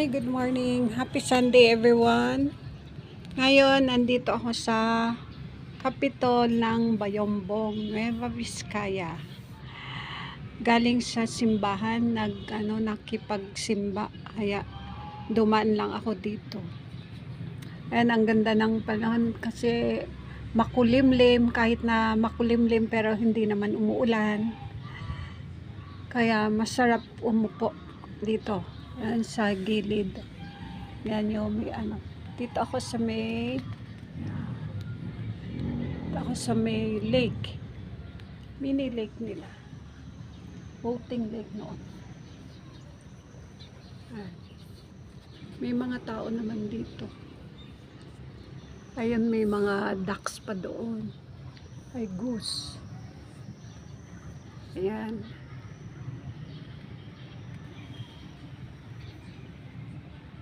Hi, good morning. Happy Sunday everyone. Ngayon, nandito ako sa Kapitol ng Bayombong, Nueva Vizcaya. Galing sa simbahan, nakipagsimba. Kaya dumaan lang ako dito. Ayan, ang ganda ng panahon kasi makulimlim, kahit na makulimlim pero hindi naman umuulan. Kaya masarap umupo dito. Yan sa gilid. Yan yung may Dito ako sa may lake. Mini lake nila. Boating lake noon. May mga tao naman dito. Ayun, may mga ducks pa doon. Ay, goose. Ayan.